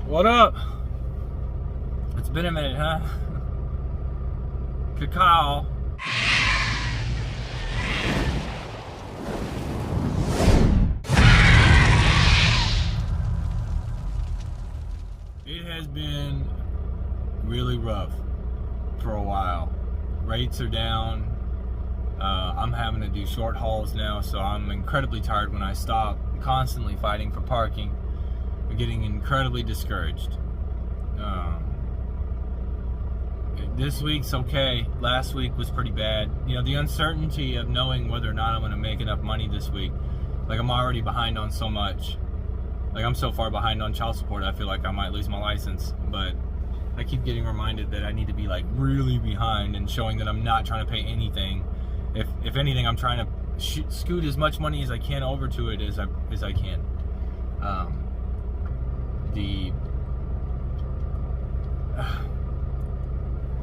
What up? It's been a minute, huh? Cacao. It has been really rough for a while. Rates are down. I'm having to do short hauls now, so I'm incredibly tired when I stop. I'm constantly fighting for parking. I'm getting incredibly discouraged. This week's okay. Last week was pretty bad. You know, the uncertainty of knowing whether or not I'm going to make enough money this week. Like, I'm already behind on so much. Like, I'm so far behind on child support, I feel like I might lose my license. But I keep getting reminded that I need to be, like, really behind and showing that I'm not trying to pay anything. If anything, I'm trying to scoot as much money as I can over to it as I can.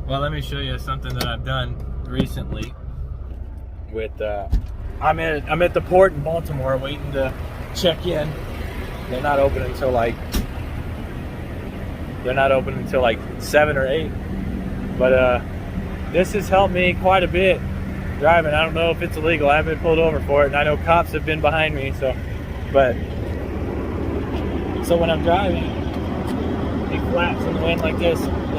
Well, let me show you something that I've done recently. With I'm at the port in Baltimore waiting to check in. They're not open until like 7 or 8. But this has helped me quite a bit driving. I don't know if it's illegal. I haven't been pulled over for it, and I know cops have been behind me. So when I'm driving, he flaps in the wind like this, and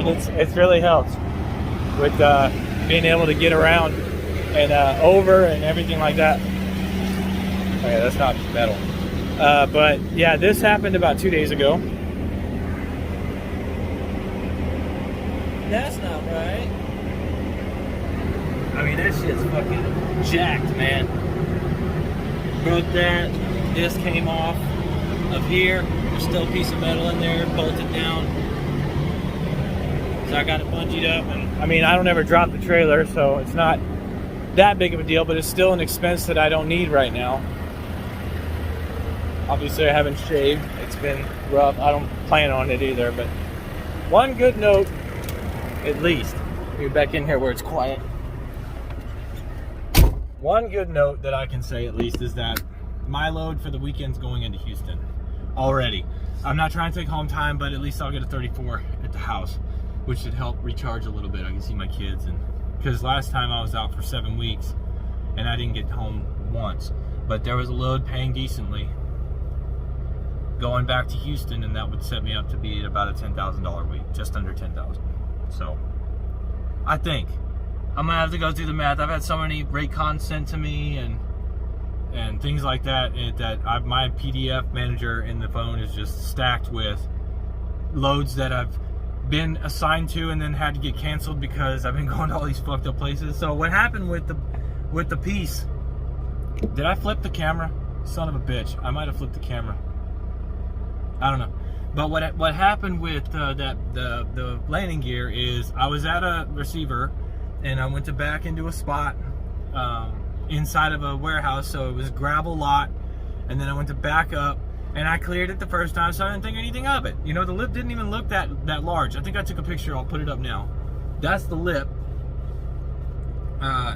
it's really helped with being able to get around and over and everything like that. Okay, that's not metal. But yeah, this happened about 2 days ago. That's not right. I mean, that shit's fucking jacked, man. Broke that. This came off of here. There's still a piece of metal in there, bolted down. So I got it bungeed up, and I mean, I don't ever drop the trailer, so it's not that big of a deal, but it's still an expense that I don't need right now. Obviously, I haven't shaved. It's been rough. I don't plan on it either, but one good note, at least. Get back in here where it's quiet. One good note that I can say, at least, is that my load for the weekend's going into Houston already. I'm not trying to take home time, but at least I'll get a 34 at the house, which should help recharge a little bit. I can see my kids, and because last time I was out for 7 weeks and I didn't get home once, but there was a load paying decently going back to Houston, and that would set me up to be at about a $10,000 week, just under 10,000. So I think I'm gonna have to go through the math. I've had so many rate cons sent to me and things like that, my PDF manager in the phone is just stacked with loads that I've been assigned to and then had to get canceled because I've been going to all these fucked up places. So what happened with the piece? Did I flip the camera? Son of a bitch! I might have flipped the camera. I don't know. But what happened with the landing gear is I was at a receiver and I went to back into a spot inside of a warehouse, so it was a gravel lot, and then I went to back up and I cleared it the first time, so I didn't think anything of it. You know, the lip didn't even look that large. I think I took a picture. I'll put it up now. That's the lip.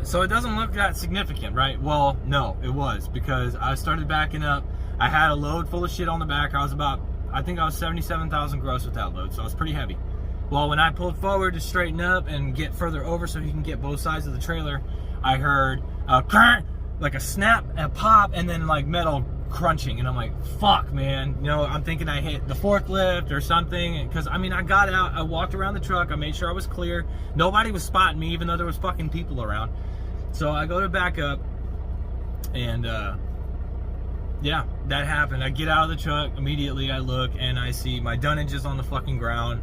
So it doesn't look that significant, right? Well, no, it was, because I started backing up. I had a load full of shit on the back. I think I was 77,000 gross with that load, so it was pretty heavy. Well, when I pulled forward to straighten up and get further over so he can get both sides of the trailer, I heard like a snap, a pop, and then like metal crunching, and I'm like, fuck, man. You know, I'm thinking I hit the forklift or something, because I mean, I got out, I walked around the truck, I made sure I was clear. Nobody was spotting me, even though there was fucking people around. So I go to back up, and yeah, that happened. I get out of the truck immediately. I look and I see my dunnage is on the fucking ground.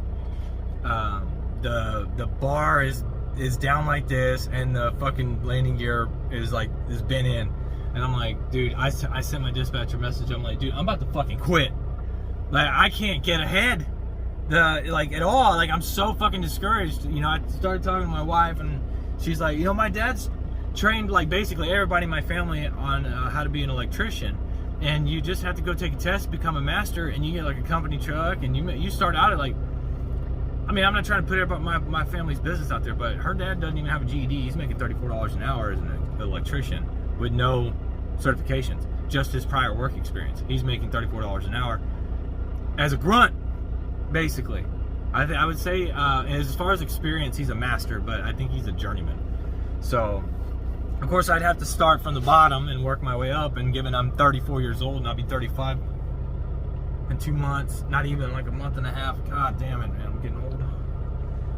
The bar is down like this, and the fucking landing gear is bent in. And I'm like, dude, I sent my dispatcher message. I'm like, dude, I'm about to fucking quit. Like, I can't get ahead at all. Like, I'm so fucking discouraged. You know, I started talking to my wife, and she's like, you know, my dad's trained like basically everybody in my family on how to be an electrician. And you just have to go take a test, become a master, and you get like a company truck, and you start out at like, I mean, I'm not trying to put my family's business out there, but her dad doesn't even have a GED. He's making $34 an hour as an electrician with no certifications, just his prior work experience. He's making $34 an hour. as a grunt, basically. I would say, as far as experience, he's a master, but I think he's a journeyman. So, of course, I'd have to start from the bottom and work my way up, and given I'm 34 years old and I'll be 35 in 2 months, not even like a month and a half. God damn it, man, I'm getting old.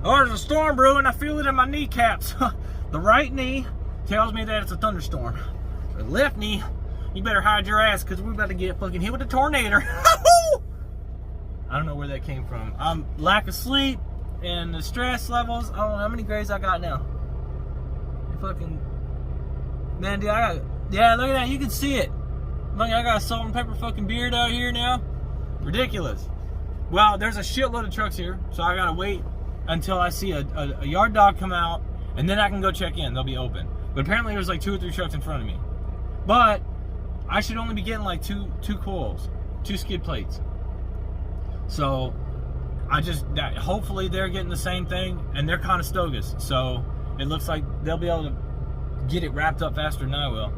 Oh, there's a storm brewing. I feel it in my kneecaps. The right knee tells me that it's a thunderstorm. The left knee, you better hide your ass because we're about to get fucking hit with a tornado. I don't know where that came from. Lack of sleep and the stress levels. I don't know how many grades I got now. Fucking man, dude, yeah, look at that. You can see it. Look, I got a salt and pepper fucking beard out here now. Ridiculous. Well, there's a shitload of trucks here, so I gotta wait until I see a yard dog come out, and then I can go check in. They'll be open. But apparently there's like 2 or 3 trucks in front of me. But I should only be getting like two coils, 2 skid plates. So hopefully they're getting the same thing, and they're Conestogas. So it looks like they'll be able to get it wrapped up faster than I will.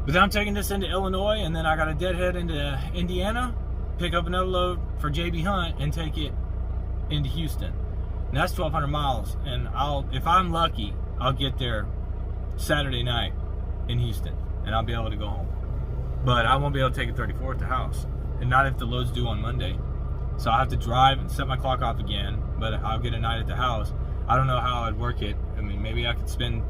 But then I'm taking this into Illinois, and then I got a deadhead into Indiana, pick up another load for JB Hunt, and take it into Houston. And that's 1,200 miles, and if I'm lucky, I'll get there Saturday night in Houston, and I'll be able to go home. But I won't be able to take a 34 at the house, and not if the load's due on Monday. So I'll have to drive and set my clock off again, but I'll get a night at the house. I don't know how I'd work it. I mean, maybe I could spend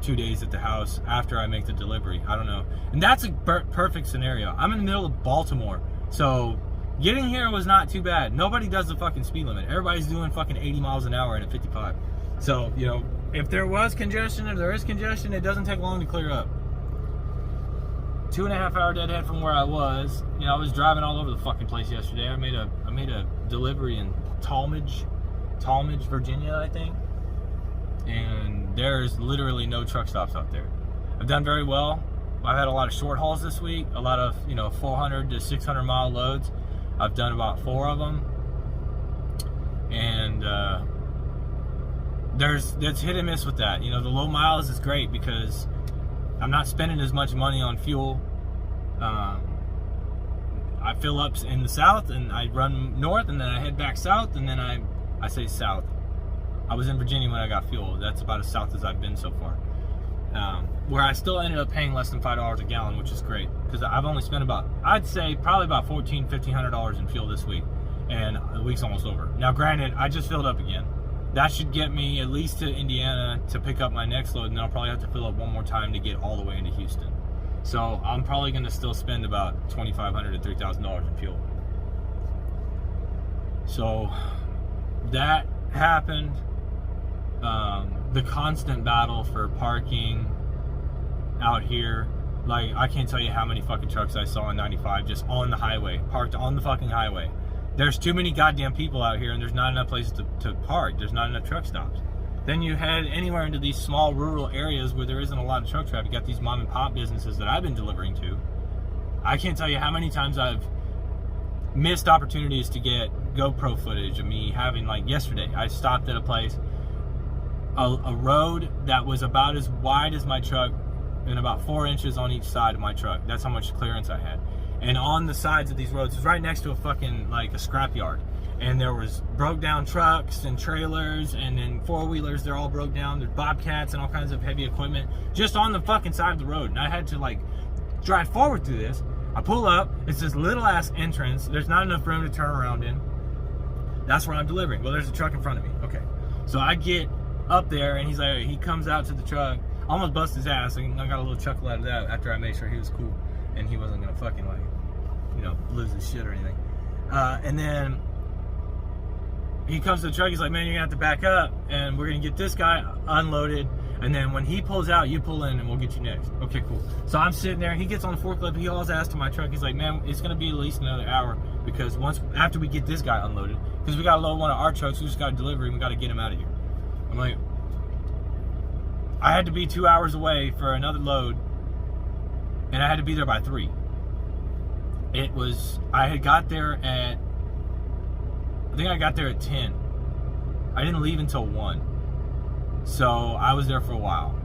2 days at the house after I make the delivery. I don't know. And that's a perfect scenario. I'm in the middle of Baltimore, so getting here was not too bad. Nobody does the fucking speed limit. Everybody's doing fucking 80 miles an hour in a 55. So, you know, if there was congestion, if there is congestion, it doesn't take long to clear up. 2.5 hour deadhead from where I was. You know, I was driving all over the fucking place yesterday. I made a delivery in Talmadge, Virginia, I think. And there's literally no truck stops out there. I've done very well. I've had a lot of short hauls this week, a lot of, 400 to 600 mile loads. I've done about 4 of them. And there's hit and miss with that. The low miles is great because I'm not spending as much money on fuel. I fill up in the south and I run north, and then I head back south, and then I say south. I was in Virginia when I got fuel. That's about as south as I've been so far. Where I still ended up paying less than $5 a gallon, which is great because I've only spent I'd say probably about $1,500 in fuel this week, and the week's almost over. Now, granted, I just filled up again. That should get me at least to Indiana to pick up my next load, and then I'll probably have to fill up one more time to get all the way into Houston. So I'm probably going to still spend about $2,500 to $3,000 in fuel. So that happened. The constant battle for parking out here, like, I can't tell you how many fucking trucks I saw on 95 just on the highway, parked on the fucking highway. There's too many goddamn people out here, and there's not enough places to park. There's not enough truck stops. Then you head anywhere into these small rural areas where there isn't a lot of truck traffic. You got these mom and pop businesses that I've been delivering to. I can't tell you how many times I've missed opportunities to get GoPro footage of me having, like yesterday, I stopped at a place, a road that was about as wide as my truck and about 4 inches on each side of my truck. That's how much clearance I had. And on the sides of these roads, it was right next to a fucking, like, a scrapyard. And there was broke down trucks and trailers, and then 4-wheelers, they're all broke down. There's bobcats and all kinds of heavy equipment just on the fucking side of the road. And I had to, like, drive forward through this. I pull up, it's this little ass entrance. There's not enough room to turn around in. That's where I'm delivering. Well, there's a truck in front of me. Okay. So I get up there, and he's like, he comes out to the truck, almost bust his ass, and I got a little chuckle out of that after I made sure he was cool and he wasn't gonna fucking, like, lose his shit or anything. And then he comes to the truck, he's like, man, you're gonna have to back up, and we're gonna get this guy unloaded, and then when he pulls out, you pull in, and we'll get you next. Okay, cool. So I'm sitting there, he gets on the forklift, he hauls ass to my truck, he's like, man, it's gonna be at least another hour, because after we get this guy unloaded, because we gotta load one of our trucks, we just got a delivery, and we gotta get him out of here. I'm like, I had to be 2 hours away for another load, and I had to be there by 3. I had got there at, I think I got there at 10. I didn't leave until 1. So I was there for a while.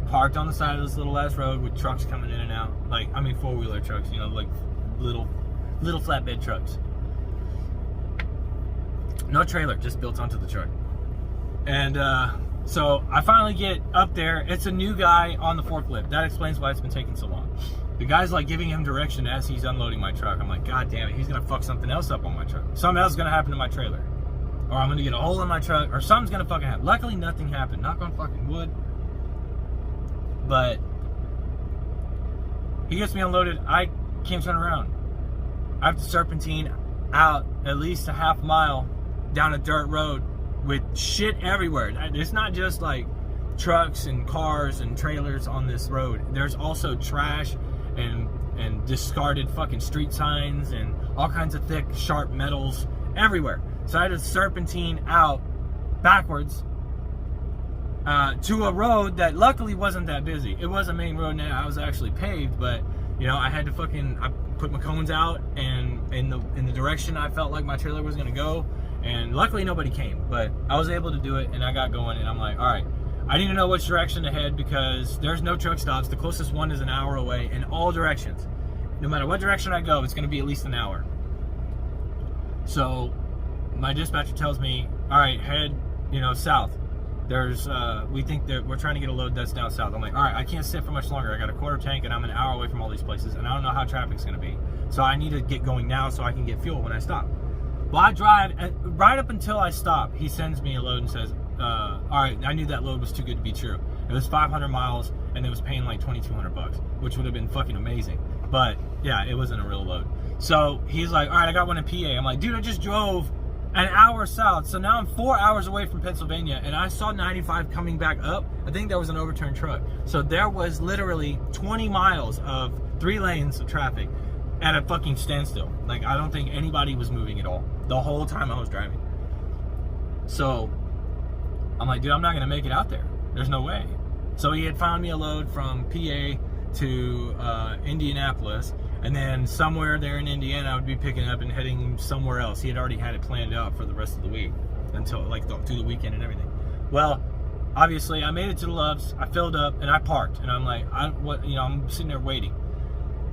Parked on the side of this little ass road with trucks coming in and out. Like, I mean 4-wheeler trucks, like little little flatbed trucks. No trailer, just built onto the truck. And so I finally get up there. It's a new guy on the forklift. That explains why it's been taking so long. The guy's like giving him direction as he's unloading my truck. I'm like, God damn it, he's gonna fuck something else up on my truck. Something else is gonna happen to my trailer. Or I'm gonna get a hole in my truck, or something's gonna fucking happen. Luckily, nothing happened. Knock on fucking wood. But he gets me unloaded. I can't turn around. I have to serpentine out at least a half mile down a dirt road with shit everywhere. It's not just like trucks and cars and trailers on this road. There's also trash and discarded fucking street signs and all kinds of thick, sharp metals everywhere. So I had to serpentine out backwards to a road that luckily wasn't that busy. It was a main road now. I was actually paved, but you know, I had to I put my cones out and in the direction I felt like my trailer was gonna go. And luckily nobody came, but I was able to do it, and I got going, and I'm like, all right, I need to know which direction to head because there's no truck stops. The closest one is an hour away in all directions. No matter what direction I go, it's going to be at least an hour. So my dispatcher tells me, all right, head, south. We think that we're trying to get a load that's down south. I'm like, all right, I can't sit for much longer. I got a quarter tank, and I'm an hour away from all these places, and I don't know how traffic's going to be. So I need to get going now so I can get fuel when I stop. Well, I drive, and right up until I stop, he sends me a load and says, all right, I knew that load was too good to be true. It was 500 miles, and it was paying like $2,200, which would have been fucking amazing. But, yeah, it wasn't a real load. So, he's like, all right, I got one in PA. I'm like, dude, I just drove an hour south, so now I'm 4 hours away from Pennsylvania, and I saw 95 coming back up. I think there was an overturned truck. So, there was literally 20 miles of 3 lanes of traffic at a fucking standstill. Like, I don't think anybody was moving at all the whole time I was driving. So I'm like, dude, I'm not gonna make it out there. There's no way. So he had found me a load from PA to Indianapolis, and then somewhere there in Indiana I would be picking up and heading somewhere else. He had already had it planned out for the rest of the week until like through the weekend and everything. Well, obviously I made it to the Loves. I filled up and I parked, and I'm like, I'm sitting there waiting.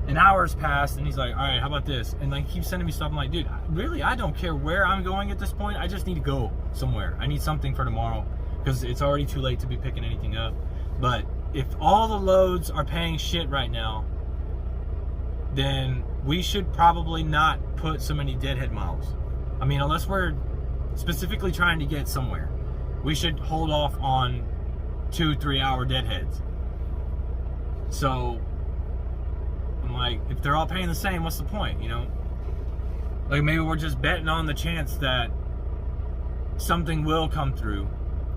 An hour's passed, and he's like, all right, how about this? And like, he keeps sending me stuff. I'm like, dude, really, I don't care where I'm going at this point. I just need to go somewhere. I need something for tomorrow because it's already too late to be picking anything up. But if all the loads are paying shit right now, then we should probably not put so many deadhead miles. I mean, unless we're specifically trying to get somewhere, we should hold off on 2-3 hour deadheads. So I'm like, if they're all paying the same, what's the point, Like, maybe we're just betting on the chance that something will come through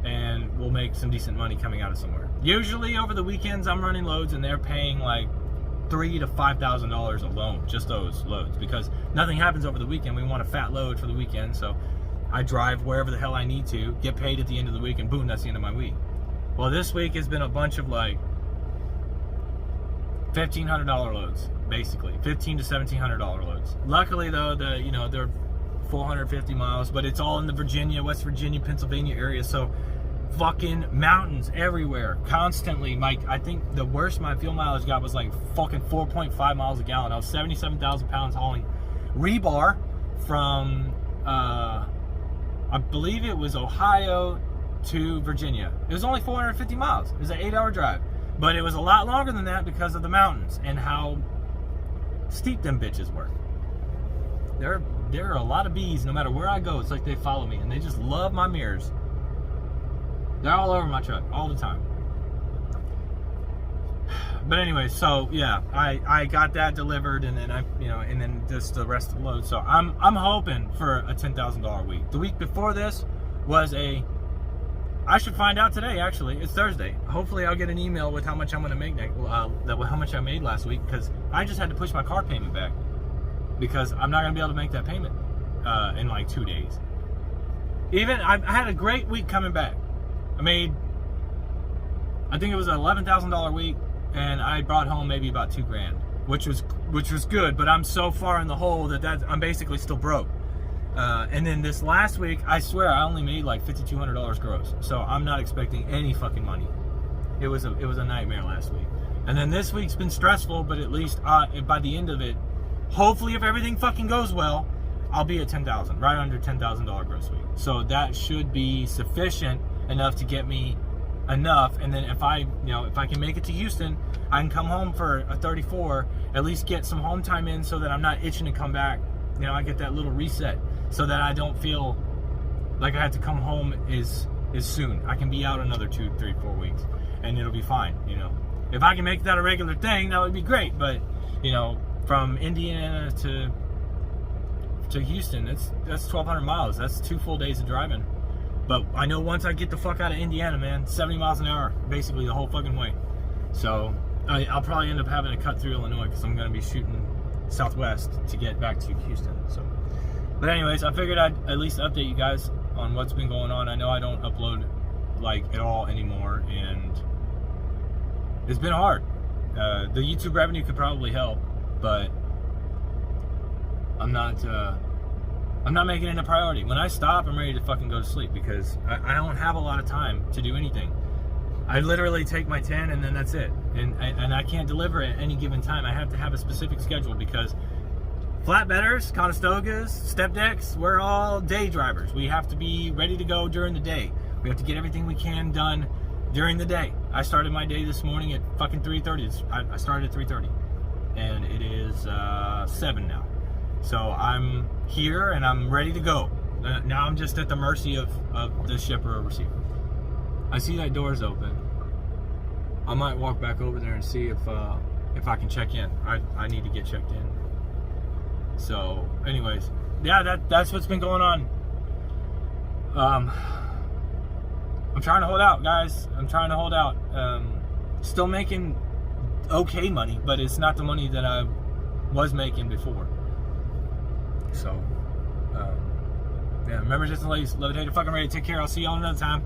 and we'll make some decent money coming out of somewhere. Usually over the weekends I'm running loads and they're paying like $3,000 to $5,000 alone, just those loads, because nothing happens over the weekend. We want a fat load for the weekend, so I drive wherever the hell I need to, get paid at the end of the week, and boom, that's the end of my week. Well, this week has been a bunch of like $1,500 loads, basically $1,500 to $1,700 loads. Luckily though, they're 450 miles, but it's all in the West Virginia, Pennsylvania area, so fucking mountains everywhere, constantly. I think the worst my fuel mileage got was like fucking 4.5 miles a gallon. I was 77,000 pounds hauling rebar from, I believe it was Ohio to Virginia. It was only 450 miles. It was an 8-hour drive. But it was a lot longer than that because of the mountains and how steep them bitches were. There are a lot of bees. No matter where I go, it's like they follow me, and they just love my mirrors. They're all over my truck all the time. But anyway, so yeah, I got that delivered, and then and then just the rest of the load. So I'm hoping for a $10,000 week. The week before this was I should find out today, actually. It's Thursday. Hopefully I'll get an email with how much I'm going to make how much I made last week, because I just had to push my car payment back because I'm not going to be able to make that payment in like 2 days. I had a great week coming back. I think it was an $11,000 week, and I brought home maybe about $2,000, which was good, but I'm so far in the hole that I'm basically still broke. And then this last week, I swear I only made like $5,200 gross. So I'm not expecting any fucking money. It was a nightmare last week. And then this week's been stressful, but at least by the end of it, hopefully if everything fucking goes well, I'll be at 10,000, right under $10,000 gross week. So that should be sufficient enough to get me enough. And then if I can make it to Houston, I can come home for a 34, at least get some home time in so that I'm not itching to come back. I get that little reset so that I don't feel like I have to come home is soon. I can be out another 2, 3, 4 weeks and it'll be fine. If I can make that a regular thing, that would be great. But, from Indiana to Houston, that's 1,200 miles. That's 2 full days of driving. But I know once I get the fuck out of Indiana, man, 70 miles an hour, basically the whole fucking way. So I'll probably end up having to cut through Illinois because I'm going to be shooting southwest to get back to Houston. So, but anyways, I figured I'd at least update you guys on what's been going on. I know I don't upload like at all anymore, and it's been hard. The YouTube revenue could probably help, but I'm not making it a priority. When I stop, I'm ready to fucking go to sleep because I don't have a lot of time to do anything. I literally take my 10 and then that's it. And I can't deliver at any given time. I have to have a specific schedule because flatbedders, Conestogas, step decks, we're all day drivers. We have to be ready to go during the day. We have to get everything we can done during the day. I started my day this morning at fucking 3:30. I started at 3:30 and it is 7 now. So I'm here and I'm ready to go. Now I'm just at the mercy of the shipper or receiver. I see that door's open. I might walk back over there and see if I can check in. I need to get checked in. So, anyways, yeah, that's what's been going on. I'm trying to hold out, guys. I'm trying to hold out. Still making okay money, but it's not the money that I was making before. So, yeah, remember just to love it, hate it, fucking ready. Take care. I'll see y'all another time.